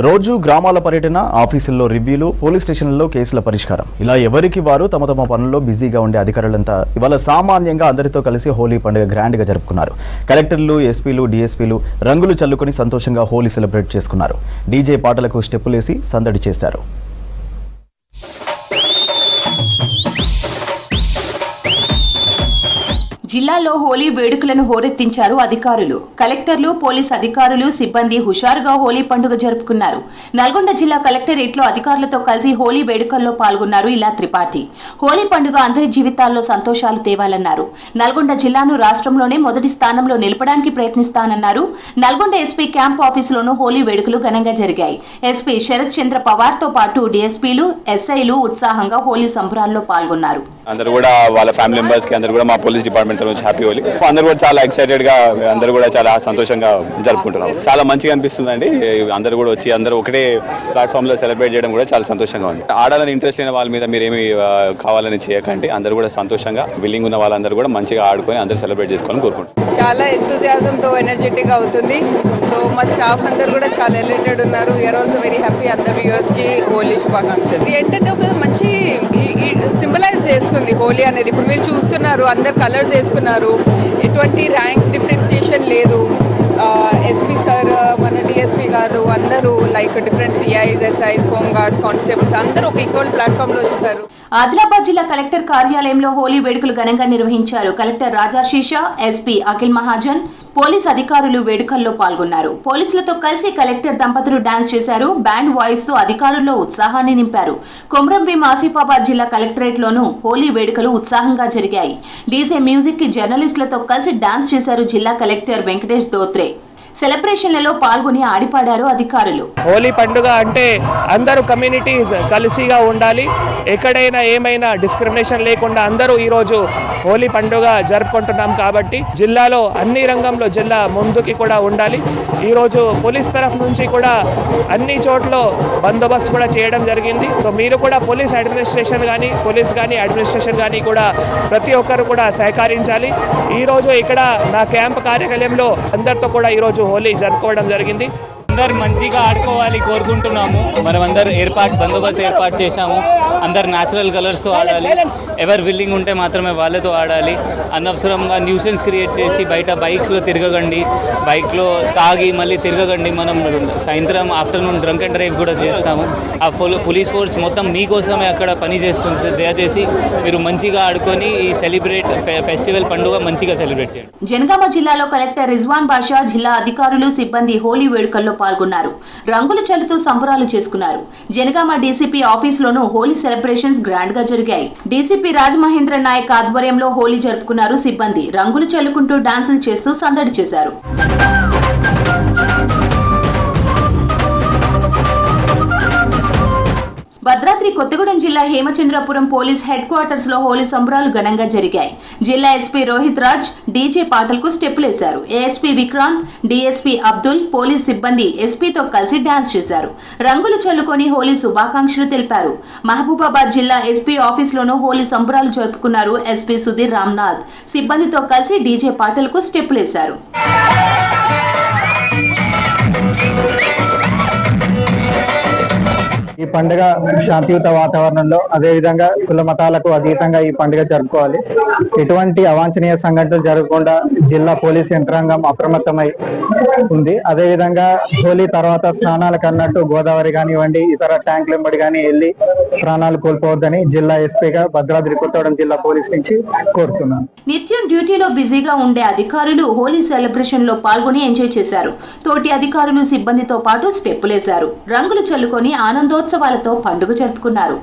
రోజు గ్రామాల పర్యటన, ఆఫీసుల్లో రివ్యూలు, పోలీస్ స్టేషన్లలో కేసుల పరిష్కారం, ఇలా ఎవరికి వారు తమ తమ పనుల్లో బిజీగా ఉండే అధికారులంతా ఇవాళ సామాన్యంగా అందరితో కలిసి హోలీ పండుగ గ్రాండ్గా జరుపుకున్నారు. కలెక్టర్లు, ఎస్పీలు, డీఎస్పీలు రంగులు చల్లుకొని సంతోషంగా హోలీ సెలబ్రేట్ చేసుకున్నారు. డీజే పాటలకు స్టెప్పులేసి సందడి చేశారు. జిల్లాలో హోలీ వేడుకలను హోరెత్తించారు అధికారులు. కలెక్టర్లు, పోలీస్ అధికారులు, సిబ్బంది హుషారుగా హోలీ పండుగ జరుపుకున్నారు. నల్గొండ జిల్లా కలెక్టరేట్లో అధికారులతో కలిసి హోలీ వేడుకల్లో పాల్గొన్నారు ఇలా త్రిపాఠి. హోలీ పండుగ అందరి జీవితాల్లో సంతోషాలు తేవాలన్నారు. నల్గొండ జిల్లాను రాష్ట్రంలోనే మొదటి స్థానంలో నిలపడానికి ప్రయత్నిస్తానన్నారు. నల్గొండ ఎస్పీ క్యాంప్ ఆఫీసులోనూ హోలీ వేడుకలు ఘనంగా జరిగాయి. ఎస్పీ శరత్ చంద్ర పవార్ తో పాటు డీఎస్పీలు, ఎస్ఐలు ఉత్సాహంగా హోలీ సంబరాల్లో పాల్గొన్నారు. అందరూ కూడా వాళ్ళ ఫ్యామిలీ మెంబర్స్ కి అందరూ కూడా మా పోలీస్ డిపార్ట్మెంట్ నుంచి హ్యాపీ హోలీ. అందరూ కూడా చాలా ఎక్సైటెడ్ గా, అందరూ కూడా చాలా సంతోషంగా జరుపుకుంటున్నాం. చాలా మంచిగా అనిపిస్తుందండి. అందరూ కూడా వచ్చి అందరూ ఒకటే ప్లాట్ఫామ్ లో సెలబ్రేట్ చేయడం కూడా చాలా సంతోషంగా ఉంది. ఆడాలని ఇంట్రెస్ట్ లేని వాళ్ళ మీద మీరు ఏమి కావాలని చేయకండి. అందరూ కూడా సంతోషంగా, విల్లింగ్ ఉన్న వాళ్ళందరూ కూడా మంచిగా ఆడుకొని అందరూ సెలబ్రేట్ చేసుకోవాలని కోరుకుంటున్నాం. చాలా ఎంతూజియాజం తో ఎనర్జెటిక్ అవుతుంది. సో మా స్టాఫ్ అందరూ కూడా చాలా ఎలిటెడ్ ఉన్నారు. We're also very happy. అందరు వ్యూవర్స్ కి హోలీ శుభాకాంక్షలు. ఏంటంటే ఒక మంచి సింబలైజ్ చేస్తుంది హోలీ అనేది. ఇప్పుడు మీరు చూస్తున్నారు, అందరు కలర్స్ వేసుకున్నారు. ఎటువంటి ర్యాంక్స్ డిఫరెన్సియేషన్ లేదు. ఎస్పీ సార్, మన డిఎస్పీ గారు అందరూ like different CIs, SIs, home guards, constables అందరూ ఒక ఈక్వల్ ప్లాట్ఫామ్ లో వచ్చేసారు. ఆదిలాబాద్ జిల్లా కలెక్టర్ కార్యాలయంలో హోలీ వేడుకలు ఘనంగా నిర్వహించారు. కలెక్టర్ రాజాశీష, ఎస్పీ అఖిల్ మహాజన్, పోలీస్ అధికారులు వేడుకల్లో పాల్గొన్నారు. పోలీసులతో కలిసి కలెక్టర్ దంపతులు డాన్స్ చేశారు. బ్యాండ్ వాయిస్ తో అధికారుల్లో ఉత్సాహాన్ని నింపారు. కొమ్రంభీం ఆసిఫాబాద్ జిల్లా కలెక్టరేట్ లోనూ హోలీ వేడుకలు ఉత్సాహంగా జరిగాయి. డీజే మ్యూజిక్ కి జర్నలిస్టులతో కలిసి డాన్స్ చేశారు జిల్లా కలెక్టర్ వెంకటేష్ దోత్రే. సెలబ్రేషన్లలో పాల్గొని ఆడిపాడారు అధికారులు. హోలీ పండుగ అంటే అందరూ కమ్యూనిటీస్ కలిసిగా ఉండాలి. ఎక్కడైనా ఏమైనా డిస్క్రిమినేషన్ లేకుండా అందరూ ఈరోజు హోలీ పండుగ జరుపుకుంటున్నాం కాబట్టి జిల్లాలో అన్ని రంగంలో జిల్లా ముందుకి కూడా ఉండాలి. ఈరోజు పోలీస్ తరఫు నుంచి కూడా అన్ని చోట్ల బందోబస్తు కూడా చేయడం జరిగింది. సో మీరు కూడా పోలీస్ అడ్మినిస్ట్రేషన్ కానీ, పోలీస్ కానీ, అడ్మినిస్ట్రేషన్ కానీ కూడా ప్రతి ఒక్కరు కూడా సహకరించాలి. ఈరోజు ఇక్కడ నా క్యాంప్ కార్యాలయంలో అందరితో కూడా ఈరోజు హోలీ జరుపుకోవడం జరిగింది. అందరు మంచిగా ఆడుకోవాలి కోరుకుంటున్నాము. మనం అందరు బందోబస్తు ఏర్పాటు చేశాము. అందరు న్యాచురల్ కలర్స్తో ఆడాలి. ఎవరు విల్లింగ్ ఉంటే మాత్రమే వాళ్ళతో ఆడాలి. అనవసరంగా న్యూసెన్స్ క్రియేట్ చేసి బయట బైక్స్లో తిరగకండి, బైక్లో తాగి మళ్ళీ తిరగకండి. మనం సాయంత్రం ఆఫ్టర్నూన్ డ్రంక్ అండ్ డ్రైవ్ కూడా చేస్తాము. ఆ పోలీస్ ఫోర్స్ మొత్తం మీకోసమే అక్కడ పని చేస్తుంది. దయచేసి మీరు మంచిగా ఆడుకొని ఈ ఫెస్టివల్ పండుగ మంచిగా సెలబ్రేట్ చేయండి. జనగామ జిల్లాలో కలెక్టర్ రిజ్వాన్ బాషా, జిల్లా అధికారులు, సిబ్బంది హోలీ వేడుకల్లో పాల్గొన్నారు. రంగులు చల్లుతూ సంబరాలు చేసుకున్నారు. జనగామ డీసీపీ ఆఫీసులోనూ హోలీ సెలబ్రేషన్స్ గ్రాండ్ గా జరిగాయి. డీసీపీ రాజమహేంద్ర నాయక్ ఆధ్వర్యంలో హోలీ జరుపుకున్నారు. సిబ్బంది రంగులు చల్లుకుంటూ డాన్సులు చేస్తూ సందడి చేశారు. భద్రాద్రి కొత్తగూడెం జిల్లా హేమచంద్రపురం పోలీస్ హెడ్ క్వార్టర్స్ లో హోలీ సంబరాలు ఘనంగా జరిగాయి. జిల్లా ఎస్పీ రోహిత్ రాజ్ డీజే పాటలకు స్టెప్పులేశారు. ASP Vikrant, DSP Abdul, police సిబ్బంది ఎస్పీతో కలిసి డాన్స్ చేశారు. రంగులు చల్లుకొని హోలీ శుభాకాంక్షలు తెలిపారు. మహబూబాబాద్ జిల్లా ఎస్పీ ఆఫీసులోనూ హోలీ సంబరాలు జరుపుకున్నారు. ఎస్పీ సుధీర్ రామ్నాథ్ సిబ్బందితో కలిసి డీజే పాటలకు స్టెప్పులేశారు. ఈ పండుగ శాంతియుత వాతావరణంలో, అదేవిధంగా కుల మతాలకు అతీతంగా ఈ పండుగ జరుపుకోవాలి. ఎటువంటి అవాంఛనీయ సంఘటనలు జరగకుండా జిల్లా పోలీస్ యంత్రాంగం అప్రమత్తమై ఉంది. అదేవిధంగా హోలీ తర్వాత స్నానాలకు అన్నట్టు గోదావరి కానివ్వండి, ఇతర ట్యాంకుల వెంబడి కానీ వెళ్ళి ప్రాణాలు కోల్పోవద్దని జిల్లా ఎస్పీగా భద్రాద్రి కొత్తగూడెం జిల్లా పోలీస్ నుంచి కోరుతున్నాను. నిత్యం డ్యూటీలో బిజీగా ఉండే అధికారులు హోలీ సెలబ్రేషన్ లో పాల్గొని ఎంజాయ్ చేశారు. తోటి అధికారులు, సిబ్బందితో పాటు స్టెప్పులేశారు. రంగులు చల్లుకొని ఆనందోత్సవాలతో పండుగ జరుపుకున్నారు.